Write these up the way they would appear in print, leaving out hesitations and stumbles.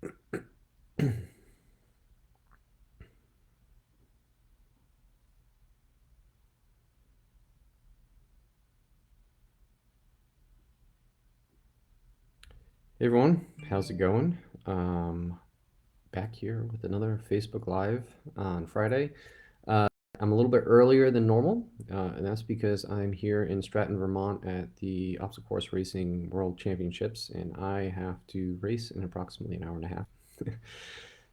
Hey everyone, how's it going? Back here with another Facebook Live on Friday. Uh, I'm a little bit earlier than normal, and that's because I'm here in Stratton, Vermont at the Obstacle Course Racing World Championships, and I have to race in approximately an hour and a half.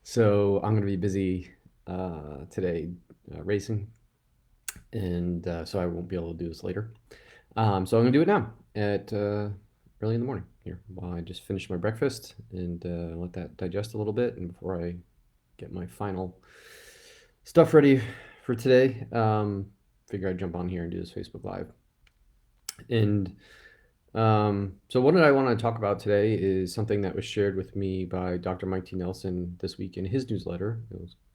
So I'm going to be busy today racing, and so I won't be able to do this later. So I'm gonna do it now at early in the morning here while I just finish my breakfast and let that digest a little bit, and before I get my final stuff ready for today, figure I'd jump on here and do this Facebook Live. And so what did I want to talk about today is something that was shared with me by Dr. Mike T. Nelson this week in his newsletter.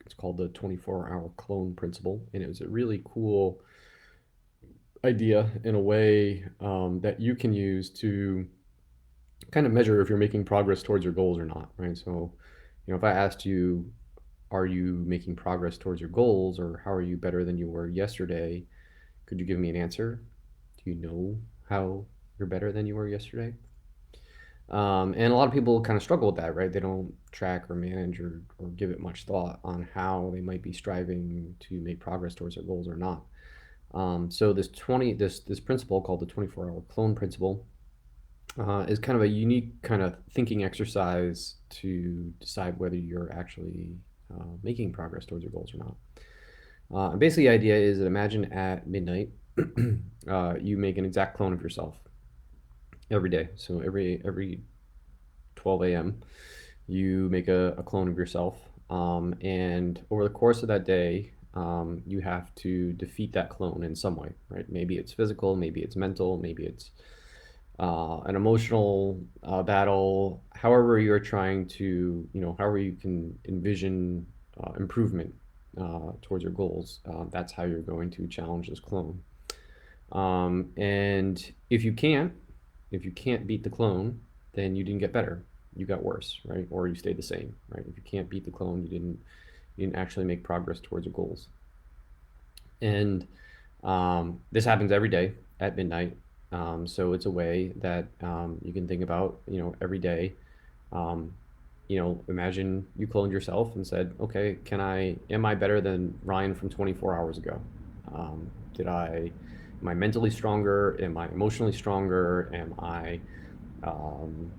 It's called the 24-hour clone principle, and it was a really cool idea in a way that you can use to kind of measure if you're making progress towards your goals or not, right? So, if I asked you, are you making progress towards your goals, or how are you better than you were yesterday? Could you give me an answer? Do you know how you're better than you were yesterday? And a lot of people kind of struggle with that, right? They don't track or manage or give it much thought on how they might be striving to make progress towards their goals or not. So this principle called the 24-hour clone principle is kind of a unique kind of thinking exercise to decide whether you're actually making progress towards your goals or not. And basically, the idea is that imagine at midnight, you make an exact clone of yourself every day. So every 12 a.m., you make a clone of yourself, and over the course of that day, you have to defeat that clone in some way, right? Maybe it's physical, maybe it's mental, maybe it's an emotional battle, however you're trying to, however you can envision improvement towards your goals, that's how you're going to challenge this clone. And if you can't beat the clone, then you didn't get better. You got worse, right? Or you stayed the same, right? If you can't beat the clone, you didn't actually make progress towards your goals. And this happens every day at midnight. So it's a way that you can think about, every day. Um, Imagine you cloned yourself and said, okay, am I better than Ryan from 24 hours ago? Um, am I mentally stronger? Am I emotionally stronger? Am I um,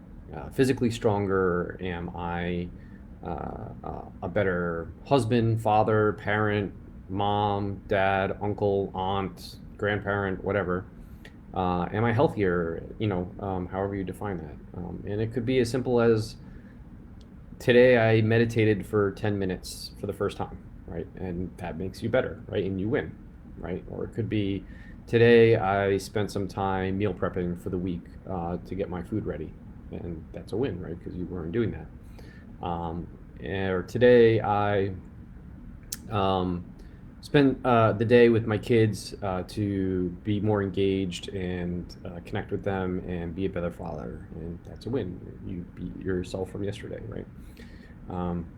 physically stronger? Am I a better husband, father, parent, mom, dad, uncle, aunt, grandparent, whatever? Am I healthier? However you define that. And it could be as simple as today I meditated for 10 minutes for the first time, right? And that makes you better, right? And you win, right? Or it could be today I spent some time meal prepping for the week to get my food ready. And that's a win, right? Because you weren't doing that. Or today I um, spend the day with my kids to be more engaged and connect with them and be a better father, and that's a win. You beat yourself from yesterday, right?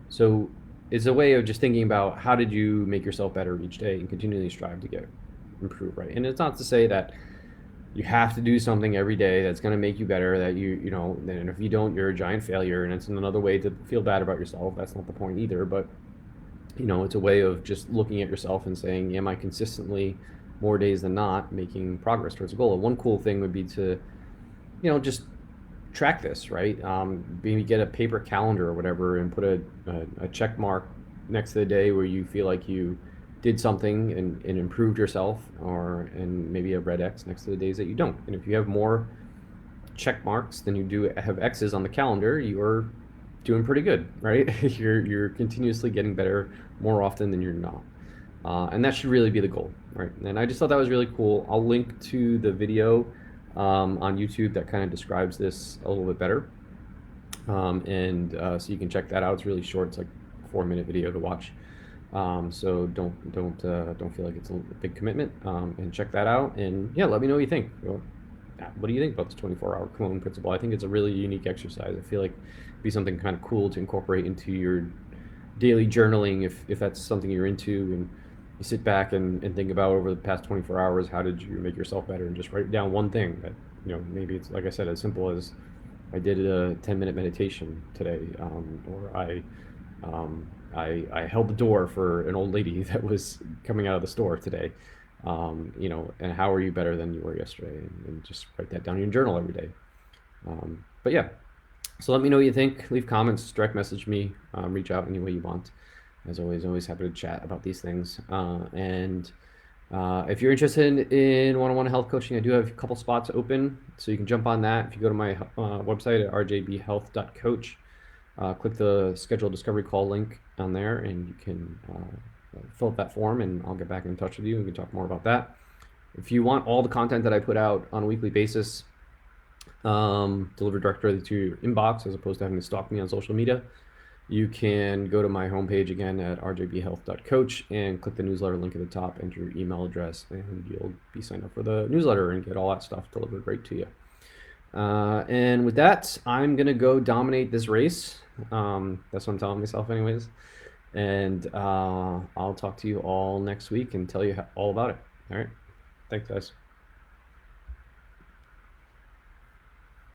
So it's a way of just thinking about how did you make yourself better each day and continually strive to get improve, right? And it's not to say that you have to do something every day that's going to make you better, that and if you don't, you're a giant failure, and it's another way to feel bad about yourself. That's not the point either. But it's a way of just looking at yourself and saying, am I consistently, more days than not, making progress towards a goal? And one cool thing would be to, just track this, right? Maybe get a paper calendar or whatever and put a check mark next to the day where you feel like you did something and improved yourself, and maybe a red X next to the days that you don't. And if you have more check marks than you do have X's on the calendar, you're doing pretty good, right? You're continuously getting better more often than you're not. And that should really be the goal, right? And I just thought that was really cool. I'll link to the video on YouTube that kind of describes this a little bit better. And so you can check that out. It's really short. It's like a 4-minute video to watch. So don't feel like it's a big commitment. And check that out. And yeah, let me know what you think. what do you think about this 24-hour clone principle? I think it's a really unique exercise. I feel like it'd be something kind of cool to incorporate into your daily journaling if that's something you're into, and you sit back and think about over the past 24 hours, how did you make yourself better, and just write down one thing that, maybe it's, like I said, as simple as I did a 10-minute meditation today, or I held the door for an old lady that was coming out of the store today. And how are you better than you were yesterday? And just write that down in your journal every day. But yeah, so let me know what you think. Leave comments, direct message me, reach out any way you want. As always, always happy to chat about these things. And if you're interested in one-on-one health coaching, I do have a couple spots open, so you can jump on that. If you go to my website at rjbhealth.coach, click the schedule discovery call link on there, and you can fill up that form, and I'll get back in touch with you, and we can talk more about that. If you want all the content that I put out on a weekly basis delivered directly to your inbox, as opposed to having to stalk me on social media, you can go to my homepage again at rjbhealth.coach and click the newsletter link at the top, enter your email address, and you'll be signed up for the newsletter and get all that stuff delivered right to you. And with that, I'm going to go dominate this race. That's what I'm telling myself anyways. And I'll talk to you all next week and tell you all about it. All right. Thanks, guys.